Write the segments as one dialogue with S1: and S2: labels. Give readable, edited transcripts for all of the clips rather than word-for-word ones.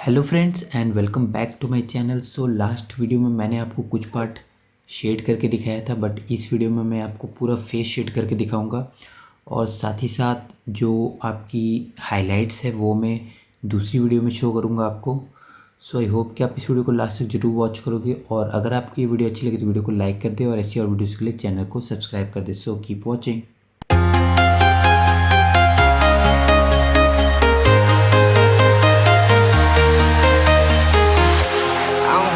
S1: Hello friends and welcome back to my channel. So last video में मैंने आपको कुछ पार्ट शेड करके दिखाया था, बट इस वीडियो में मैं आपको पूरा फेस शेड करके दिखाऊंगा और साथ ही साथ जो आपकी हाइलाइट्स है वो मैं दूसरी वीडियो में शो करूंगा आपको। सो आई होप कि आप इस वीडियो को लास्ट तक जरूर वॉच करोगे और अगर आपको ये वीडियो अच्छी लगे तो वीडियो को लाइक कर दे और ऐसी और वीडियोज़ के लिए चैनल को सब्सक्राइब कर दे। So keep watching.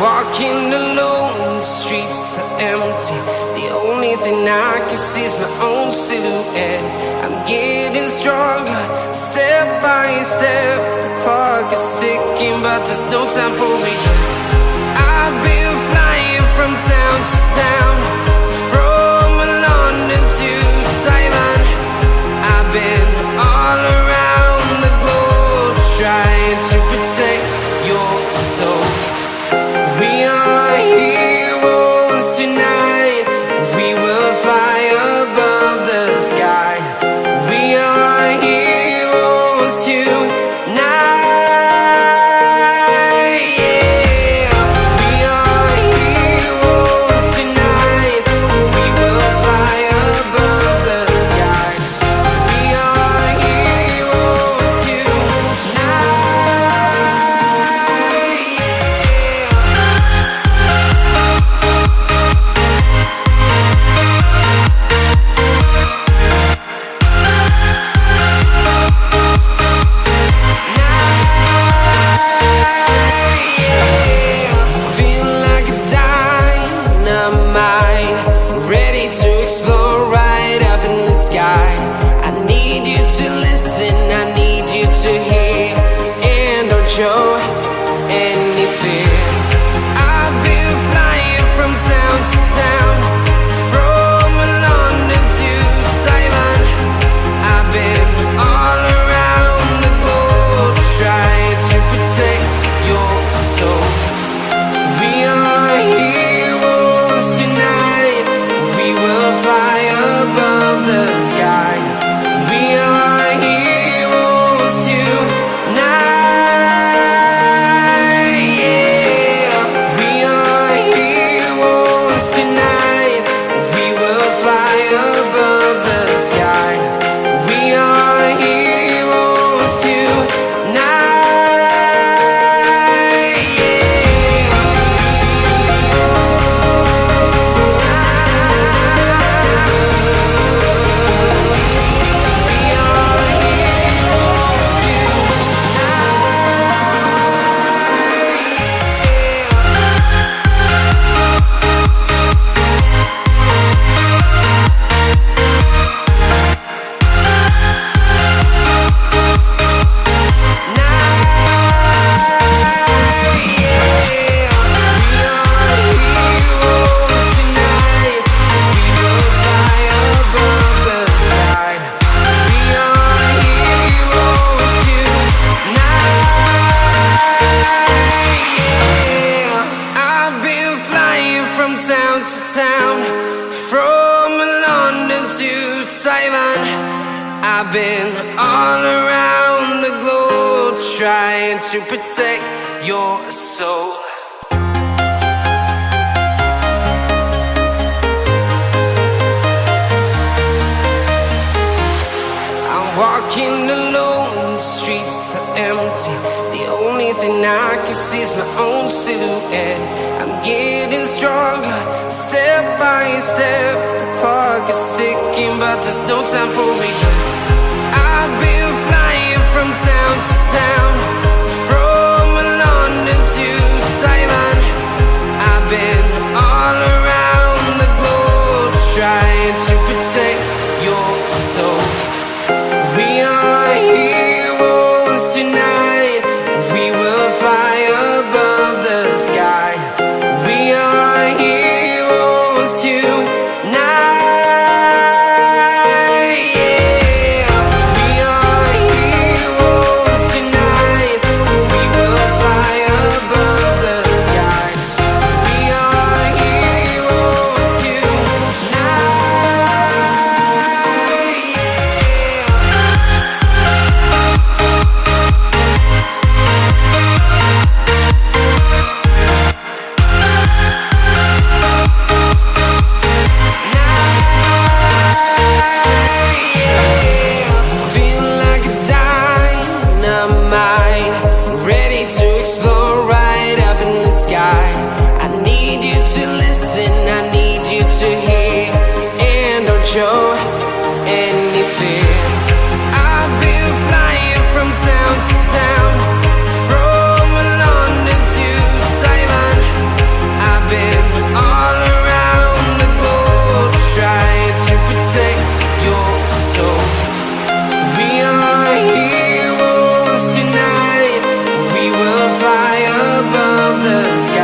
S2: Walking alone, the streets are empty. The only thing I can see is my own silhouette. I'm getting stronger, step by step. The clock is ticking, but there's no time for regrets. I've been flying from town to town, from London to Taiwan. I've been all around the globe, trying to protect your soul. We are heroes tonight. We will fly above the sky. We are heroes tonight. Yeah. We are heroes tonight. We will fly above the sky. We are heroes tonight. I need you to hear and don't show any fear. I've been flying from town to town, from London to Taiwan. I've been all around the globe, trying to protect your soul. We are heroes tonight. We will fly above the sky. We are heroes tonight. Yeah. We are heroes tonight. We will fly above the sky. We are heroes tonight. Town to town, from London to Taiwan. I've been all around the globe, trying to protect your soul. I'm walking alone, the streets are empty. The only thing I can see is my own silhouette. I'm getting stronger, step by step. The clock is ticking, but there's no time for regrets. I've been flying from town to town, from London to Taiwan. I've been all around the globe, trying to protect your soul. We are heroes tonight. We will fly above the sky. We are heroes tonight. Yeah. We are heroes tonight. the sky.